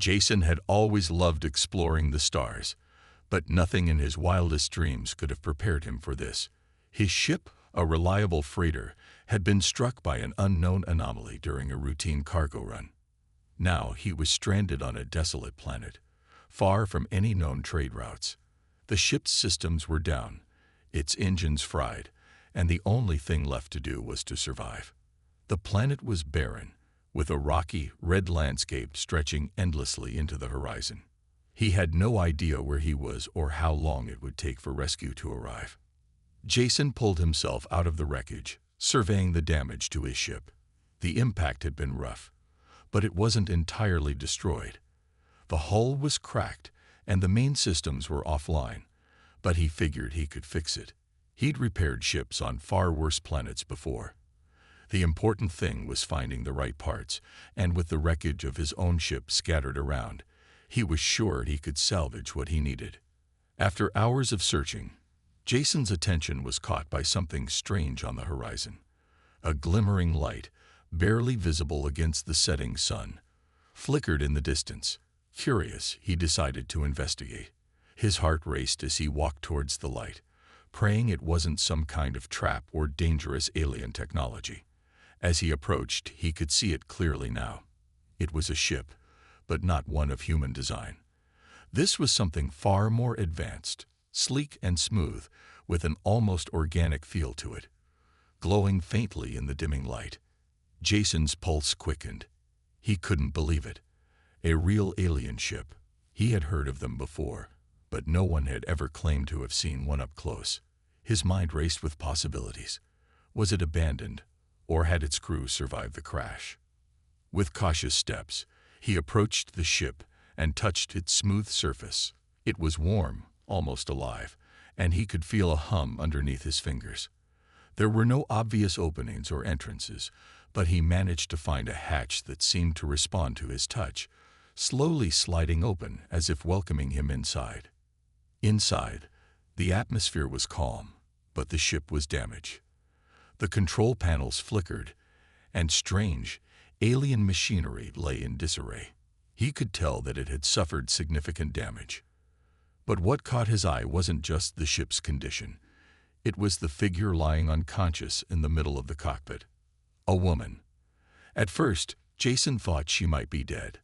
Jason had always loved exploring the stars, but nothing in his wildest dreams could have prepared him for this. His ship, a reliable freighter, had been struck by an unknown anomaly during a routine cargo run. Now he was stranded on a desolate planet, far from any known trade routes. The ship's systems were down, its engines fried, and the only thing left to do was to survive. The planet was barren, with a rocky, red landscape stretching endlessly into the horizon. He had no idea where he was or how long it would take for rescue to arrive. Jason pulled himself out of the wreckage, surveying the damage to his ship. The impact had been rough, but it wasn't entirely destroyed. The hull was cracked, and the main systems were offline, but he figured he could fix it. He'd repaired ships on far worse planets before. The important thing was finding the right parts, and with the wreckage of his own ship scattered around, he was sure he could salvage what he needed. After hours of searching, Jason's attention was caught by something strange on the horizon. A glimmering light, barely visible against the setting sun, flickered in the distance. Curious, he decided to investigate. His heart raced as he walked towards the light, praying it wasn't some kind of trap or dangerous alien technology. As he approached, he could see it clearly now. It was a ship, but not one of human design. This was something far more advanced, sleek and smooth, with an almost organic feel to it. Glowing faintly in the dimming light, Jason's pulse quickened. He couldn't believe it. A real alien ship. He had heard of them before, but no one had ever claimed to have seen one up close. His mind raced with possibilities. Was it abandoned, or had its crew survived the crash? With cautious steps, he approached the ship and touched its smooth surface. It was warm, almost alive, and he could feel a hum underneath his fingers. There were no obvious openings or entrances, but he managed to find a hatch that seemed to respond to his touch, slowly sliding open as if welcoming him inside. Inside, the atmosphere was calm, but the ship was damaged. The control panels flickered, and strange, alien machinery lay in disarray. He could tell that it had suffered significant damage. But what caught his eye wasn't just the ship's condition. It was the figure lying unconscious in the middle of the cockpit. A woman. At first, Jason thought she might be dead,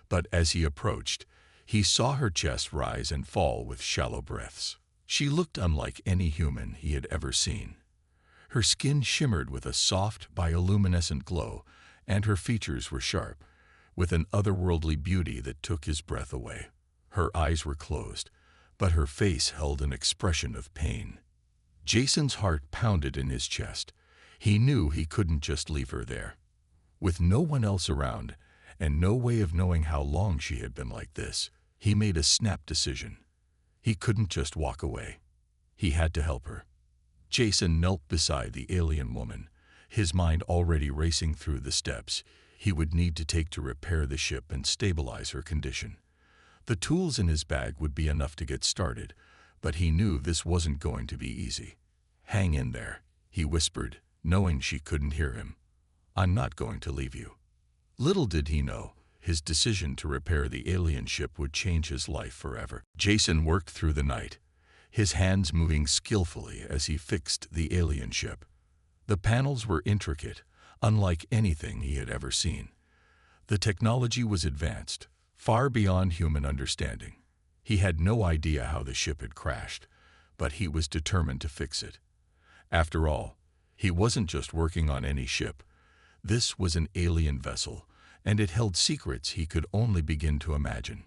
but as he approached, he saw her chest rise and fall with shallow breaths. She looked unlike any human he had ever seen. Her skin shimmered with a soft, bioluminescent glow, and her features were sharp, with an otherworldly beauty that took his breath away. Her eyes were closed, but her face held an expression of pain. Jason's heart pounded in his chest. He knew he couldn't just leave her there. With no one else around, and no way of knowing how long she had been like this, he made a snap decision. He couldn't just walk away. He had to help her. Jason knelt beside the alien woman, his mind already racing through the steps he would need to take to repair the ship and stabilize her condition. The tools in his bag would be enough to get started, but he knew this wasn't going to be easy. "Hang in there," he whispered, knowing she couldn't hear him. "I'm not going to leave you." Little did he know, his decision to repair the alien ship would change his life forever. Jason worked through the night, his hands moving skillfully as he fixed the alien ship. The panels were intricate, unlike anything he had ever seen. The technology was advanced, far beyond human understanding. He had no idea how the ship had crashed, but he was determined to fix it. After all, he wasn't just working on any ship. This was an alien vessel, and it held secrets he could only begin to imagine.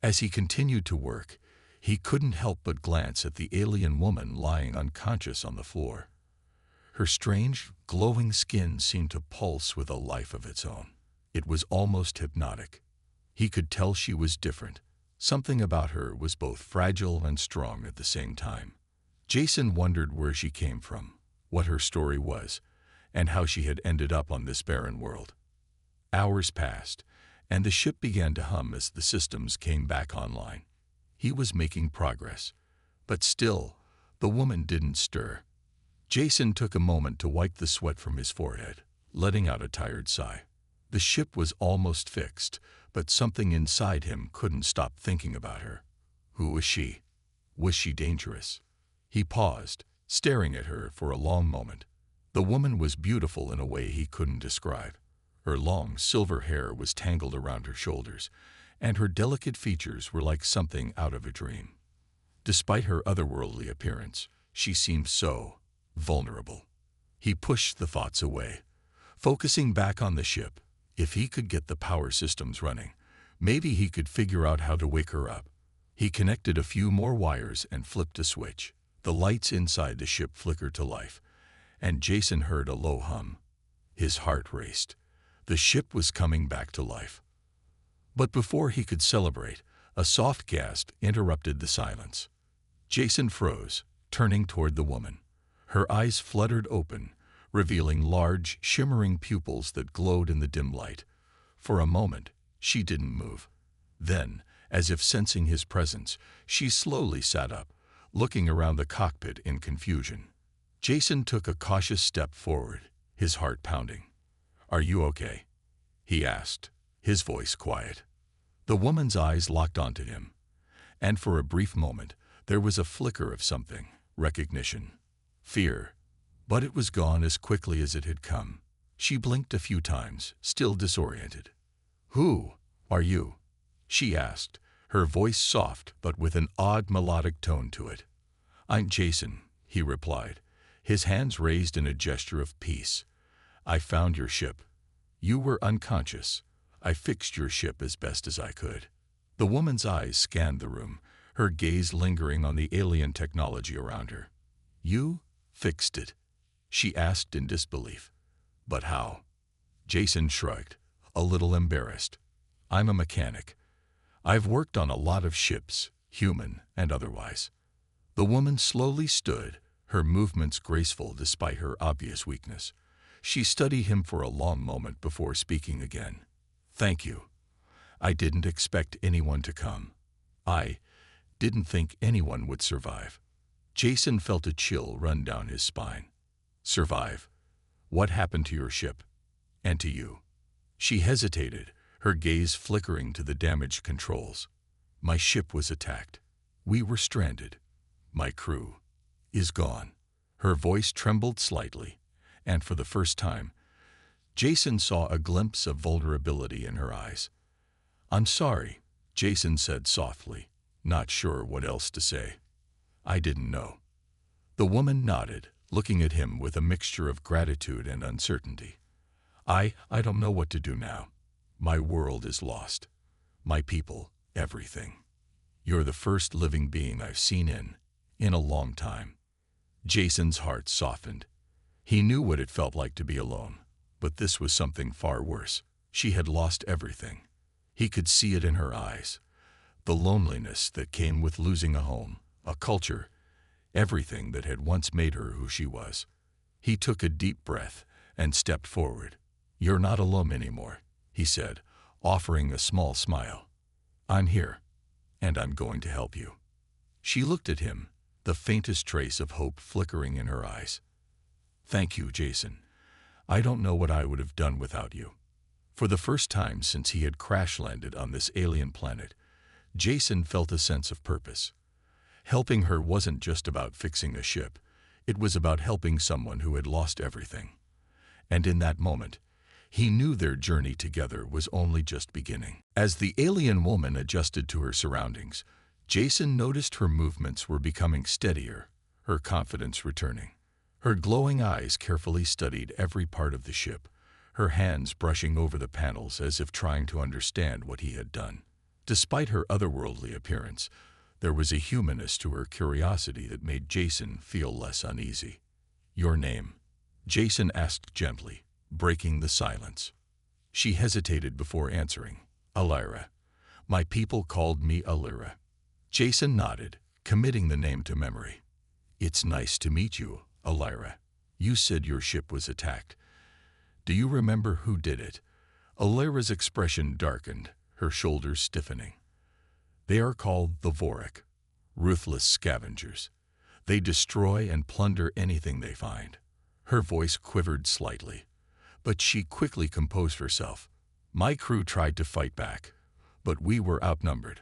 As he continued to work, he couldn't help but glance at the alien woman lying unconscious on the floor. Her strange, glowing skin seemed to pulse with a life of its own. It was almost hypnotic. He could tell she was different. Something about her was both fragile and strong at the same time. Jason wondered where she came from, what her story was, and how she had ended up on this barren world. Hours passed, and the ship began to hum as the systems came back online. He was making progress, but still, the woman didn't stir. Jason took a moment to wipe the sweat from his forehead, letting out a tired sigh. The ship was almost fixed, but something inside him couldn't stop thinking about her. Who was she? Was she dangerous? He paused, staring at her for a long moment. The woman was beautiful in a way he couldn't describe. Her long, silver hair was tangled around her shoulders, and her delicate features were like something out of a dream. Despite her otherworldly appearance, she seemed so vulnerable. He pushed the thoughts away, focusing back on the ship. If he could get the power systems running, maybe he could figure out how to wake her up. He connected a few more wires and flipped a switch. The lights inside the ship flickered to life, and Jason heard a low hum. His heart raced. The ship was coming back to life. But before he could celebrate, a soft gasp interrupted the silence. Jason froze, turning toward the woman. Her eyes fluttered open, revealing large, shimmering pupils that glowed in the dim light. For a moment, she didn't move. Then, as if sensing his presence, she slowly sat up, looking around the cockpit in confusion. Jason took a cautious step forward, his heart pounding. "Are you okay?" he asked, his voice quiet. The woman's eyes locked onto him, and for a brief moment, there was a flicker of something, recognition, fear, but it was gone as quickly as it had come. She blinked a few times, still disoriented. "Who are you?" she asked, her voice soft but with an odd melodic tone to it. "I'm Jason," he replied, his hands raised in a gesture of peace. "I found your ship. You were unconscious. I fixed your ship as best as I could." The woman's eyes scanned the room, her gaze lingering on the alien technology around her. "You fixed it?" she asked in disbelief. "But how?" Jason shrugged, a little embarrassed. "I'm a mechanic. I've worked on a lot of ships, human and otherwise." The woman slowly stood, her movements graceful despite her obvious weakness. She studied him for a long moment before speaking again. "Thank you. I didn't expect anyone to come. I didn't think anyone would survive." Jason felt a chill run down his spine. "Survive? What happened to your ship? And to you?" She hesitated, her gaze flickering to the damaged controls. "My ship was attacked. We were stranded. My crew is gone." Her voice trembled slightly, and for the first time, Jason saw a glimpse of vulnerability in her eyes. "I'm sorry," Jason said softly, not sure what else to say. "I didn't know." The woman nodded, looking at him with a mixture of gratitude and uncertainty. I don't know what to do now. My world is lost. My people, everything. You're the first living being I've seen in a long time." Jason's heart softened. He knew what it felt like to be alone, but this was something far worse. She had lost everything. He could see it in her eyes. The loneliness that came with losing a home, a culture, everything that had once made her who she was. He took a deep breath and stepped forward. "You're not alone anymore," he said, offering a small smile. "I'm here, and I'm going to help you." She looked at him, the faintest trace of hope flickering in her eyes. "Thank you, Jason. I don't know what I would have done without you." For the first time since he had crash-landed on this alien planet, Jason felt a sense of purpose. Helping her wasn't just about fixing a ship. It was about helping someone who had lost everything. And in that moment, he knew their journey together was only just beginning. As the alien woman adjusted to her surroundings, Jason noticed her movements were becoming steadier, her confidence returning. Her glowing eyes carefully studied every part of the ship, her hands brushing over the panels as if trying to understand what he had done. Despite her otherworldly appearance, there was a humanness to her curiosity that made Jason feel less uneasy. "Your name?" Jason asked gently, breaking the silence. She hesitated before answering. "Alyra. My people called me Alyra." Jason nodded, committing the name to memory. "It's nice to meet you, Alyra. You said your ship was attacked. Do you remember who did it?" Alyra's expression darkened, her shoulders stiffening. "They are called the Vorek, ruthless scavengers. They destroy and plunder anything they find." Her voice quivered slightly, but she quickly composed herself. "My crew tried to fight back, but we were outnumbered.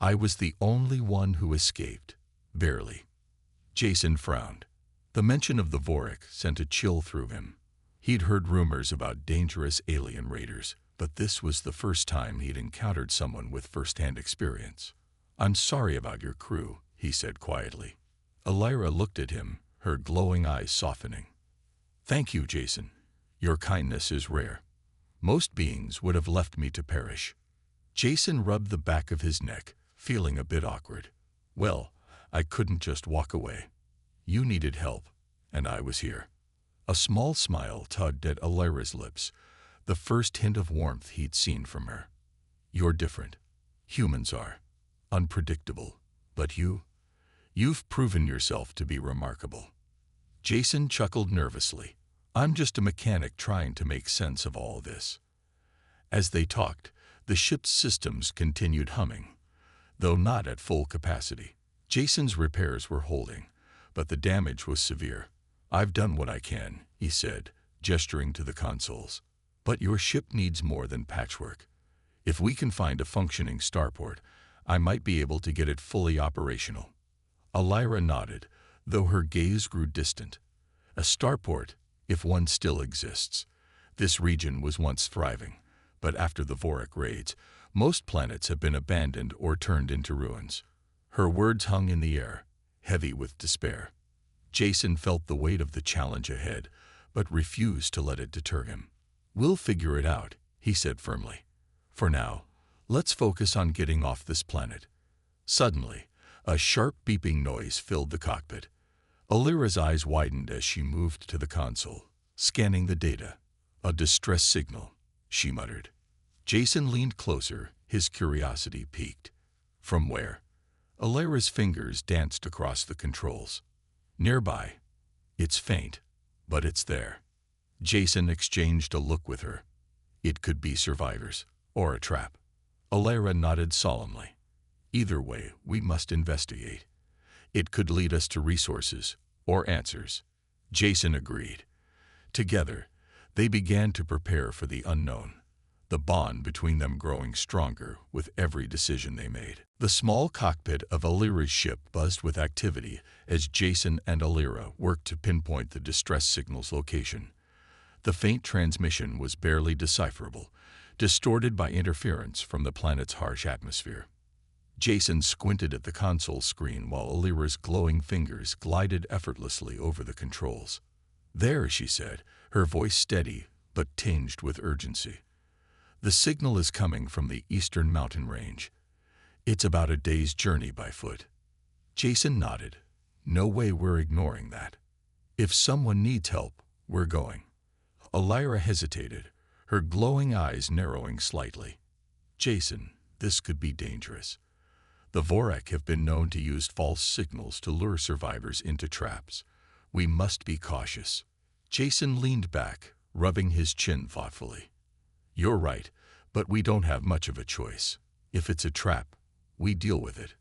I was the only one who escaped, barely. Jason frowned. The mention of the Vorik sent a chill through him. He'd heard rumors about dangerous alien raiders, but this was the first time he'd encountered someone with first-hand experience. "I'm sorry about your crew," he said quietly. Elira looked at him, her glowing eyes softening. "Thank you, Jason. Your kindness is rare. Most beings would have left me to perish." Jason rubbed the back of his neck, feeling a bit awkward. "Well, I couldn't just walk away. You needed help, and I was here." A small smile tugged at Elira's lips, the first hint of warmth he'd seen from her. "You're different. Humans are. Unpredictable. But you've proven yourself to be remarkable." Jason chuckled nervously. "I'm just a mechanic trying to make sense of all this." As they talked, the ship's systems continued humming, though not at full capacity. Jason's repairs were holding, but the damage was severe. "I've done what I can," he said, gesturing to the consoles. "But your ship needs more than patchwork. If we can find a functioning starport, I might be able to get it fully operational." Elira nodded, though her gaze grew distant. A starport, if one still exists. This region was once thriving, but after the Vorik raids, most planets have been abandoned or turned into ruins. Her words hung in the air, heavy with despair. Jason felt the weight of the challenge ahead, but refused to let it deter him. "We'll figure it out," he said firmly. "For now, let's focus on getting off this planet." Suddenly, a sharp beeping noise filled the cockpit. Elira's eyes widened as she moved to the console, scanning the data. "A distress signal," she muttered. Jason leaned closer, his curiosity piqued. "From where?" Elira's fingers danced across the controls. "Nearby. It's faint, but it's there." Jason exchanged a look with her. It could be survivors, or a trap. Elira nodded solemnly. "Either way, we must investigate. It could lead us to resources, or answers." Jason agreed. Together, they began to prepare for the unknown, the bond between them growing stronger with every decision they made. The small cockpit of Elira's ship buzzed with activity as Jason and Elira worked to pinpoint the distress signal's location. The faint transmission was barely decipherable, distorted by interference from the planet's harsh atmosphere. Jason squinted at the console screen while Elira's glowing fingers glided effortlessly over the controls. "There," she said, her voice steady but tinged with urgency. "The signal is coming from the eastern mountain range. It's about a day's journey by foot." Jason nodded. "No way we're ignoring that. If someone needs help, we're going." Elira hesitated, her glowing eyes narrowing slightly. "Jason, this could be dangerous. The Vorik have been known to use false signals to lure survivors into traps. We must be cautious." Jason leaned back, rubbing his chin thoughtfully. "You're right, but we don't have much of a choice. If it's a trap, we deal with it.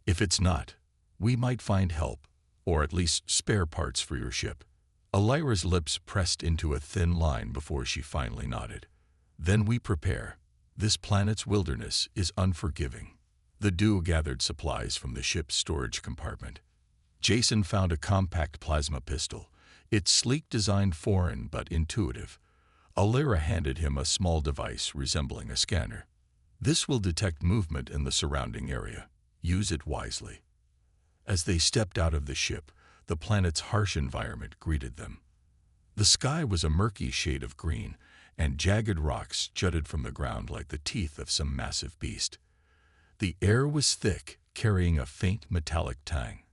If it's not, we might find help, or at least spare parts for your ship." Elira's lips pressed into a thin line before she finally nodded. "Then we prepare. This planet's wilderness is unforgiving." The duo gathered supplies from the ship's storage compartment. Jason found a compact plasma pistol, its sleek design foreign but intuitive. Elira handed him a small device resembling a scanner. "This will detect movement in the surrounding area. Use it wisely." As they stepped out of the ship, the planet's harsh environment greeted them. The sky was a murky shade of green, and jagged rocks jutted from the ground like the teeth of some massive beast. The air was thick, carrying a faint metallic tang.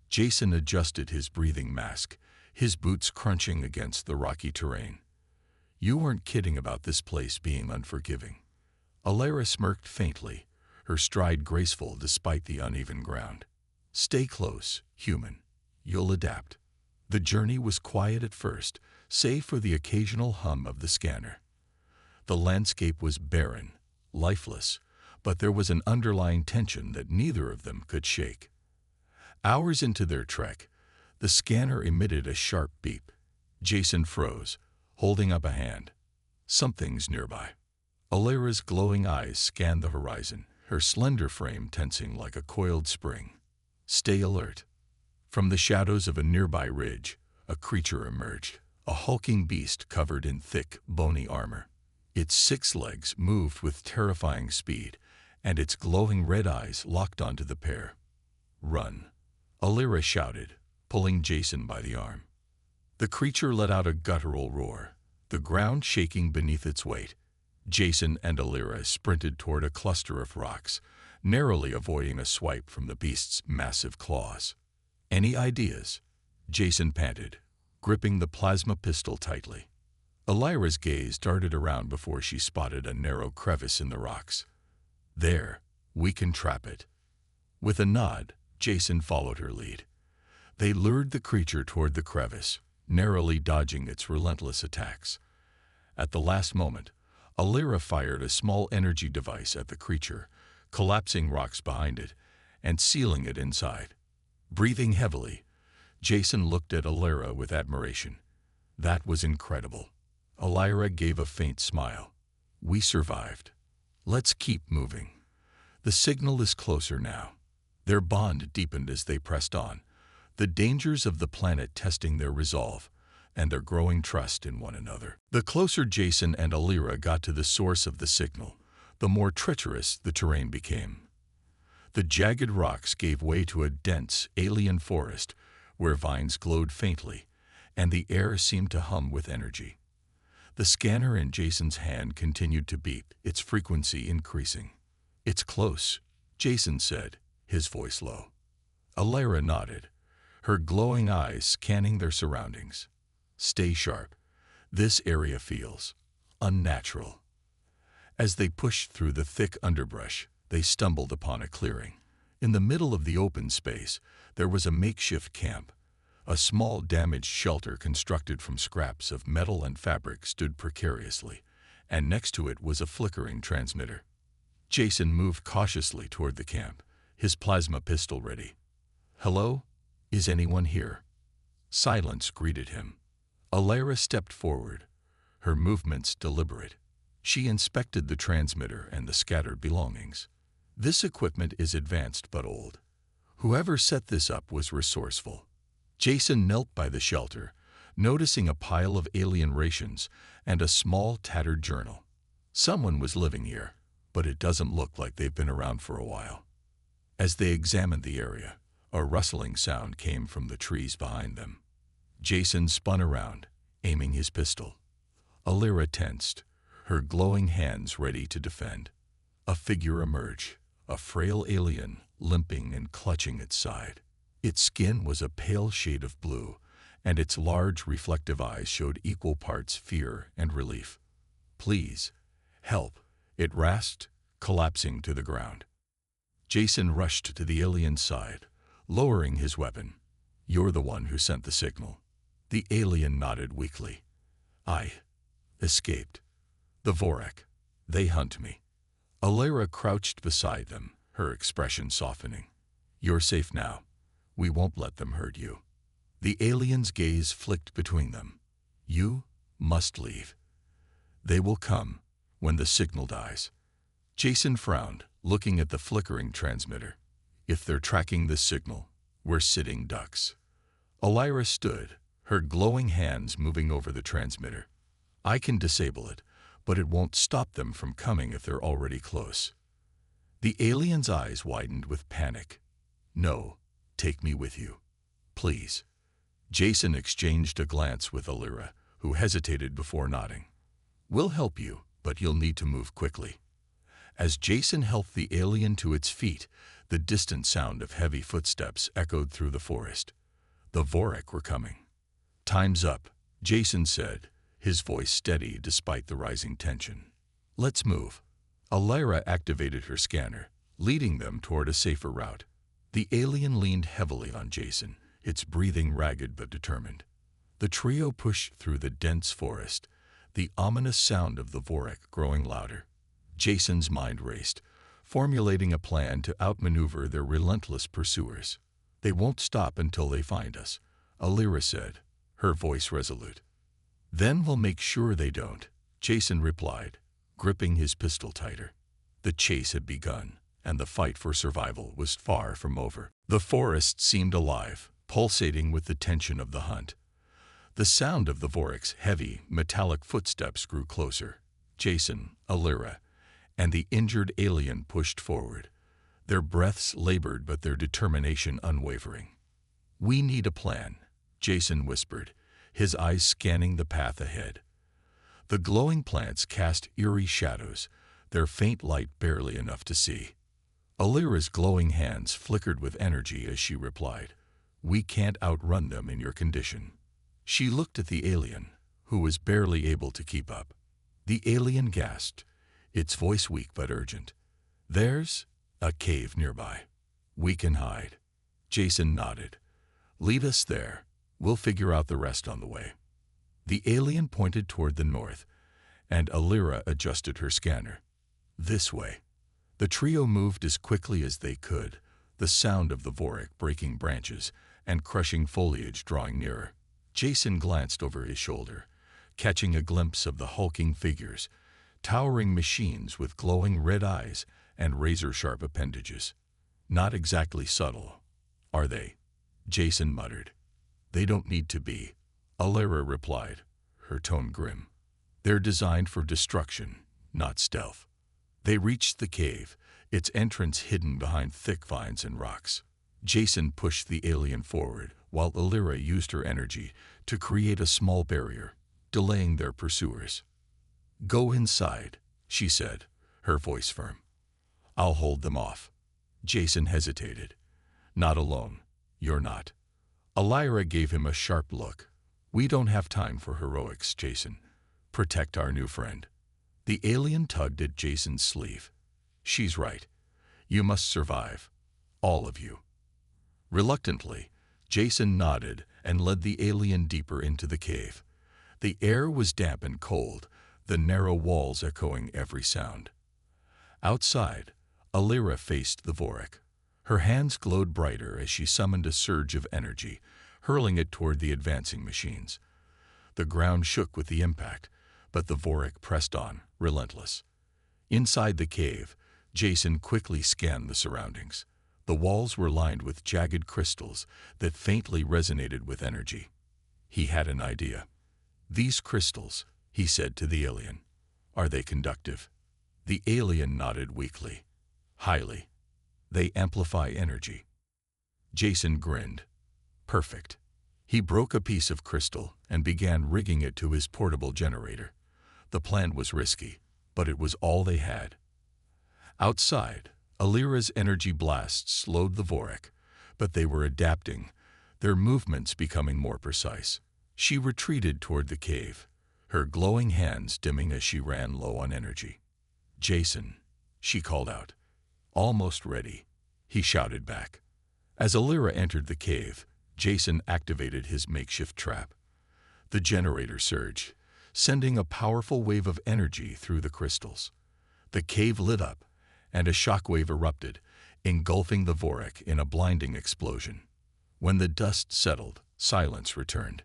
Jason adjusted his breathing mask, his boots crunching against the rocky terrain. "You weren't kidding about this place being unforgiving." Elira smirked faintly, her stride graceful despite the uneven ground. "Stay close, human. You'll adapt." The journey was quiet at first, save for the occasional hum of the scanner. The landscape was barren, lifeless, but there was an underlying tension that neither of them could shake. Hours into their trek, the scanner emitted a sharp beep. Jason froze, holding up a hand. "Something's nearby." Alira's glowing eyes scanned the horizon, her slender frame tensing like a coiled spring. Stay alert. From the shadows of a nearby ridge, a creature emerged, a hulking beast covered in thick, bony armor. Its 6 legs moved with terrifying speed, and its glowing red eyes locked onto the pair. Run, Alira shouted, pulling Jason by the arm. The creature let out a guttural roar, the ground shaking beneath its weight. Jason and Alira sprinted toward a cluster of rocks, narrowly avoiding a swipe from the beast's massive claws. Any ideas? Jason panted, gripping the plasma pistol tightly. Alira's gaze darted around before she spotted a narrow crevice in the rocks. There, we can trap it. With a nod, Jason followed her lead. They lured the creature toward the crevice, narrowly dodging its relentless attacks. At the last moment, Alira fired a small energy device at the creature, collapsing rocks behind it and sealing it inside. Breathing heavily, Jason looked at Alira with admiration. That was incredible. Alira gave a faint smile. We survived. Let's keep moving. The signal is closer now. Their bond deepened as they pressed on, the dangers of the planet testing their resolve and their growing trust in one another. The closer Jason and Alira got to the source of the signal, the more treacherous the terrain became. The jagged rocks gave way to a dense, alien forest where vines glowed faintly, and the air seemed to hum with energy. The scanner in Jason's hand continued to beep, its frequency increasing. It's close, Jason said, his voice low. Alira nodded, her glowing eyes scanning their surroundings. Stay sharp. This area feels unnatural. As they pushed through the thick underbrush, they stumbled upon a clearing. In the middle of the open space, there was a makeshift camp. A small damaged shelter constructed from scraps of metal and fabric stood precariously, and next to it was a flickering transmitter. Jason moved cautiously toward the camp, his plasma pistol ready. Hello? Is anyone here? Silence greeted him. Alira stepped forward, her movements deliberate. She inspected the transmitter and the scattered belongings. This equipment is advanced but old. Whoever set this up was resourceful. Jason knelt by the shelter, noticing a pile of alien rations and a small tattered journal. Someone was living here, but it doesn't look like they've been around for a while. As they examined the area, a rustling sound came from the trees behind them. Jason spun around, aiming his pistol. Alira tensed, her glowing hands ready to defend. A figure emerged, a frail alien, limping and clutching its side. Its skin was a pale shade of blue, and its large reflective eyes showed equal parts fear and relief. Please, help, it rasped, collapsing to the ground. Jason rushed to the alien's side, lowering his weapon. You're the one who sent the signal. The alien nodded weakly. I escaped. The Vorak. They hunt me. Alira crouched beside them, her expression softening. You're safe now. We won't let them hurt you. The alien's gaze flicked between them. You must leave. They will come when the signal dies. Jason frowned, looking at the flickering transmitter. If they're tracking the signal, we're sitting ducks. Alira stood, her glowing hands moving over the transmitter. I can disable it, but it won't stop them from coming if they're already close. The alien's eyes widened with panic. No, take me with you. Please. Jason exchanged a glance with Alira, who hesitated before nodding. We'll help you, but you'll need to move quickly. As Jason helped the alien to its feet, the distant sound of heavy footsteps echoed through the forest. The Vorak were coming. Time's up, Jason said, his voice steady despite the rising tension. Let's move. Alira activated her scanner, leading them toward a safer route. The alien leaned heavily on Jason, its breathing ragged but determined. The trio pushed through the dense forest, the ominous sound of the Vorak growing louder. Jason's mind raced, formulating a plan to outmaneuver their relentless pursuers. They won't stop until they find us, Alira said, her voice resolute. Then we'll make sure they don't, Jason replied, gripping his pistol tighter. The chase had begun, and the fight for survival was far from over. The forest seemed alive, pulsating with the tension of the hunt. The sound of the Vorac's heavy, metallic footsteps grew closer. Jason, Alira, and the injured alien pushed forward, their breaths labored but their determination unwavering. "We need a plan," Jason whispered, his eyes scanning the path ahead. The glowing plants cast eerie shadows, their faint light barely enough to see. Alira's glowing hands flickered with energy as she replied, "We can't outrun them in your condition." She looked at the alien, who was barely able to keep up. The alien gasped, its voice weak but urgent. "There's a cave nearby. We can hide." Jason nodded. "Lead us there. We'll figure out the rest on the way." The alien pointed toward the north, and Alira adjusted her scanner. "This way." The trio moved as quickly as they could, the sound of the Vorac breaking branches and crushing foliage drawing nearer. Jason glanced over his shoulder, catching a glimpse of the hulking figures, towering machines with glowing red eyes and razor-sharp appendages. "Not exactly subtle, are they?" Jason muttered. "They don't need to be," Alira replied, her tone grim. "They're designed for destruction, not stealth." They reached the cave, its entrance hidden behind thick vines and rocks. Jason pushed the alien forward, while Alira used her energy to create a small barrier, delaying their pursuers. "Go inside," she said, her voice firm. "I'll hold them off." Jason hesitated. "Not alone. You're not." Alira gave him a sharp look. "We don't have time for heroics, Jason. Protect our new friend." The alien tugged at Jason's sleeve. "She's right. You must survive. All of you." Reluctantly, Jason nodded and led the alien deeper into the cave. The air was damp and cold, the narrow walls echoing every sound. Outside, Alira faced the Vorac. Her hands glowed brighter as she summoned a surge of energy, hurling it toward the advancing machines. The ground shook with the impact, but the Vorac pressed on, relentless. Inside the cave, Jason quickly scanned the surroundings. The walls were lined with jagged crystals that faintly resonated with energy. He had an idea. "These crystals," he said to the alien, "are they conductive?" The alien nodded weakly. "Highly. They amplify energy." Jason grinned. "Perfect." He broke a piece of crystal and began rigging it to his portable generator. The plan was risky, but it was all they had. Outside, Alira's energy blasts slowed the Vorac, but they were adapting, their movements becoming more precise. She retreated toward the cave, her glowing hands dimming as she ran low on energy. "Jason," she called out. "Almost ready," he shouted back. As Alira entered the cave, Jason activated his makeshift trap. The generator surged, sending a powerful wave of energy through the crystals. The cave lit up, and a shockwave erupted, engulfing the Vorac in a blinding explosion. When the dust settled, silence returned.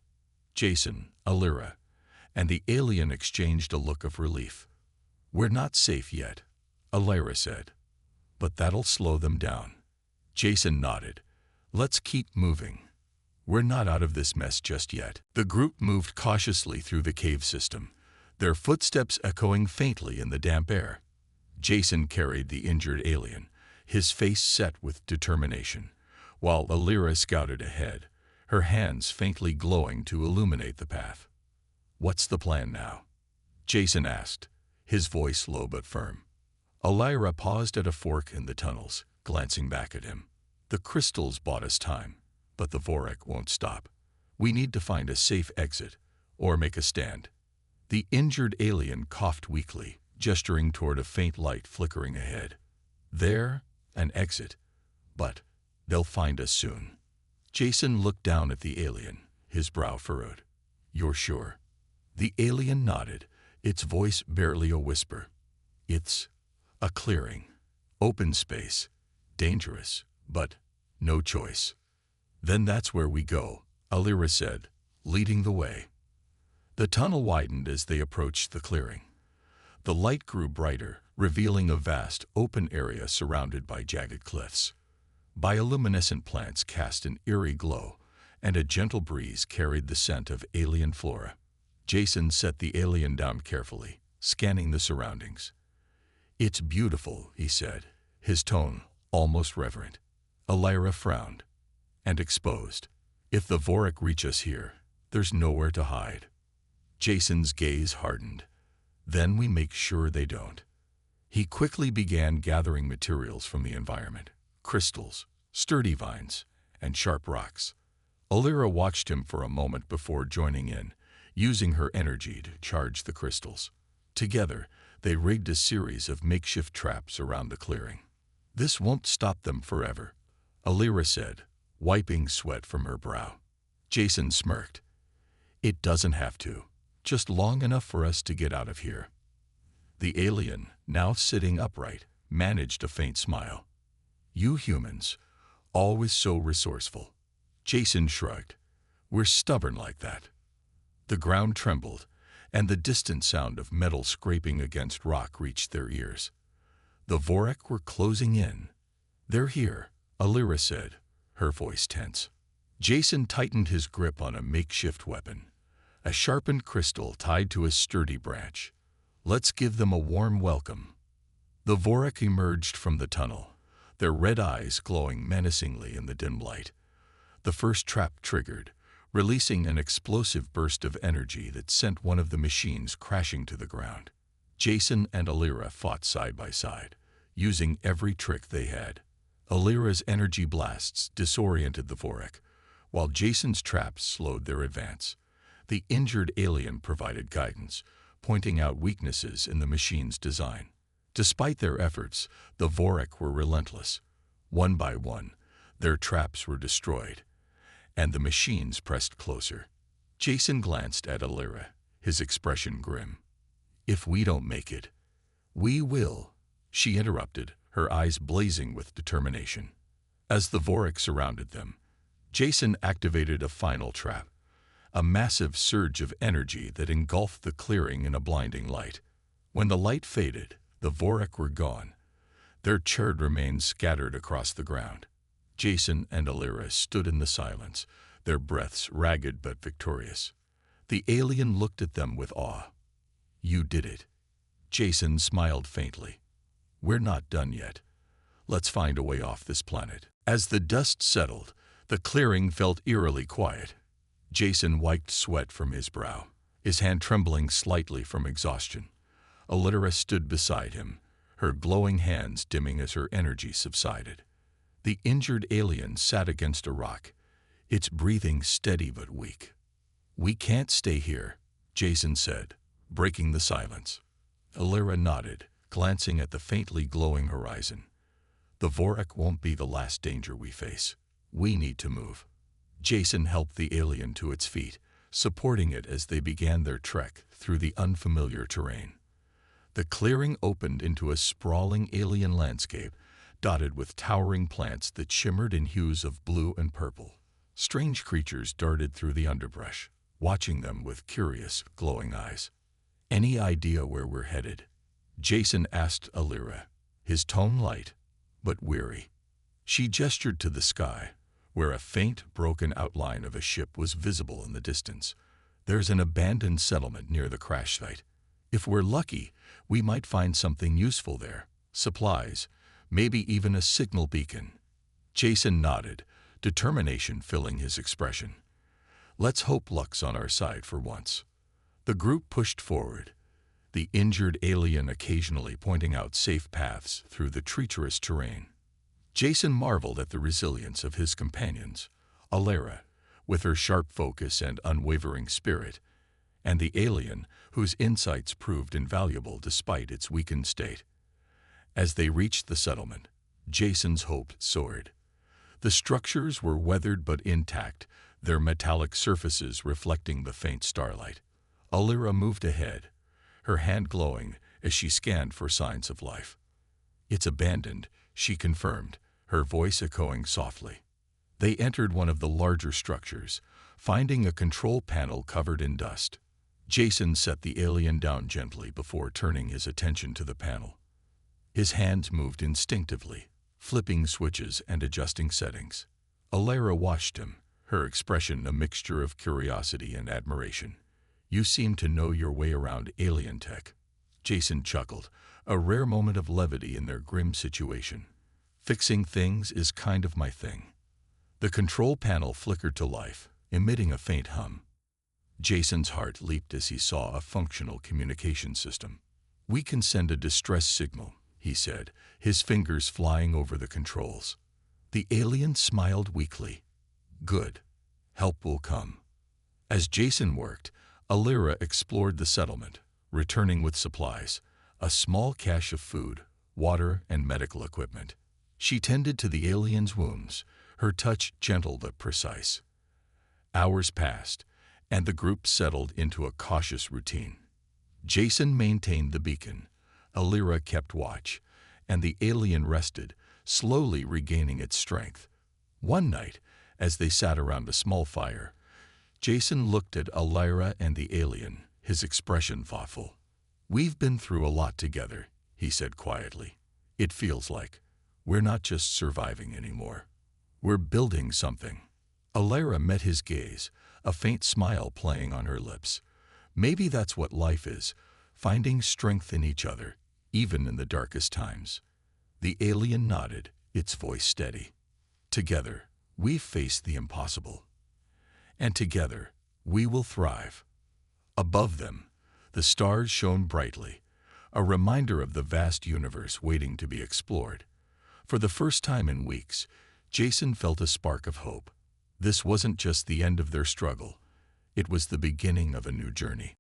Jason, Alira, and the alien exchanged a look of relief. "We're not safe yet," Alira said. "But that'll slow them down." Jason nodded. "Let's keep moving. We're not out of this mess just yet." The group moved cautiously through the cave system, their footsteps echoing faintly in the damp air. Jason carried the injured alien, his face set with determination, while Alira scouted ahead, her hands faintly glowing to illuminate the path. "What's the plan now?" Jason asked, his voice low but firm. Alira paused at a fork in the tunnels, glancing back at him. "The crystals bought us time, but the Vorac won't stop. We need to find a safe exit, or make a stand." The injured alien coughed weakly, gesturing toward a faint light flickering ahead. "There, an exit. But they'll find us soon." Jason looked down at the alien, his brow furrowed. "You're sure?" The alien nodded, its voice barely a whisper. "It's a clearing. Open space. Dangerous, but no choice." "Then that's where we go," Alira said, leading the way. The tunnel widened as they approached the clearing. The light grew brighter, revealing a vast, open area surrounded by jagged cliffs. Bioluminescent plants cast an eerie glow, and a gentle breeze carried the scent of alien flora. Jason set the alien down carefully, scanning the surroundings. "It's beautiful," he said, his tone almost reverent. Alira frowned and exposed. "If the Vorik reach us here, there's nowhere to hide." Jason's gaze hardened. "Then we make sure they don't." He quickly began gathering materials from the environment: crystals, sturdy vines, and sharp rocks. Alira watched him for a moment before joining in, using her energy to charge the crystals. Together, they rigged a series of makeshift traps around the clearing. "This won't stop them forever," Alira said, wiping sweat from her brow. Jason smirked. "It doesn't have to. Just long enough for us to get out of here." The alien, now sitting upright, managed a faint smile. "You humans, always so resourceful." Jason shrugged. "We're stubborn like that." The ground trembled, and the distant sound of metal scraping against rock reached their ears. The Vorik were closing in. "They're here," Alira said, her voice tense. Jason tightened his grip on a makeshift weapon, a sharpened crystal tied to a sturdy branch. "Let's give them a warm welcome." The Vorik emerged from the tunnel, their red eyes glowing menacingly in the dim light. The first trap triggered, releasing an explosive burst of energy that sent one of the machines crashing to the ground. Jason and Alira fought side by side, using every trick they had. Alira's energy blasts disoriented the Vorik, while Jason's traps slowed their advance. The injured alien provided guidance, pointing out weaknesses in the machine's design. Despite their efforts, the Vorik were relentless. One by one, their traps were destroyed, and the machines pressed closer. Jason glanced at Alira, his expression grim. "If we don't make it, we will," she interrupted, her eyes blazing with determination. As the Vorik surrounded them, Jason activated a final trap, a massive surge of energy that engulfed the clearing in a blinding light. When the light faded, the Vorik were gone, their charred remains scattered across the ground. Jason and Alira stood in the silence, their breaths ragged but victorious. The alien looked at them with awe. "You did it." Jason smiled faintly. "We're not done yet. Let's find a way off this planet." As the dust settled, the clearing felt eerily quiet. Jason wiped sweat from his brow, his hand trembling slightly from exhaustion. Alira stood beside him, her glowing hands dimming as her energy subsided. The injured alien sat against a rock, its breathing steady but weak. "We can't stay here," Jason said, breaking the silence. Alira nodded, glancing at the faintly glowing horizon. "The Vorik won't be the last danger we face. We need to move." Jason helped the alien to its feet, supporting it as they began their trek through the unfamiliar terrain. The clearing opened into a sprawling alien landscape, dotted with towering plants that shimmered in hues of blue and purple. Strange creatures darted through the underbrush, watching them with curious, glowing eyes. "Any idea where we're headed?" Jason asked Alira, his tone light but weary. She gestured to the sky, where a faint, broken outline of a ship was visible in the distance. "There's an abandoned settlement near the crash site. If we're lucky, we might find something useful there. Supplies, maybe even a signal beacon." Jason nodded, determination filling his expression. "Let's hope luck's on our side for once." The group pushed forward, the injured alien occasionally pointing out safe paths through the treacherous terrain. Jason marveled at the resilience of his companions, Alira, with her sharp focus and unwavering spirit, and the alien, whose insights proved invaluable despite its weakened state. As they reached the settlement, Jason's hope soared. The structures were weathered but intact, their metallic surfaces reflecting the faint starlight. Alira moved ahead, her hand glowing as she scanned for signs of life. "It's abandoned," she confirmed, her voice echoing softly. They entered one of the larger structures, finding a control panel covered in dust. Jason set the alien down gently before turning his attention to the panel. His hands moved instinctively, flipping switches and adjusting settings. Alara watched him, her expression a mixture of curiosity and admiration. "You seem to know your way around alien tech." Jason chuckled, a rare moment of levity in their grim situation. "Fixing things is kind of my thing." The control panel flickered to life, emitting a faint hum. Jason's heart leaped as he saw a functional communication system. "We can send a distress signal," he said, his fingers flying over the controls. The alien smiled weakly. "Good. Help will come." As Jason worked, Alara explored the settlement, returning with supplies, a small cache of food, water, and medical equipment. She tended to the alien's wounds, her touch gentle but precise. Hours passed, and the group settled into a cautious routine. Jason maintained the beacon, Alara kept watch, and the alien rested, slowly regaining its strength. One night, as they sat around a small fire, Jason looked at Alara and the alien, his expression thoughtful. "We've been through a lot together," he said quietly. "It feels like we're not just surviving anymore. We're building something." Alara met his gaze, a faint smile playing on her lips. "Maybe that's what life is, finding strength in each other, even in the darkest times." The alien nodded, its voice steady. "Together, we've faced the impossible. And together, we will thrive." Above them, the stars shone brightly, a reminder of the vast universe waiting to be explored. For the first time in weeks, Jason felt a spark of hope. This wasn't just the end of their struggle. It was the beginning of a new journey.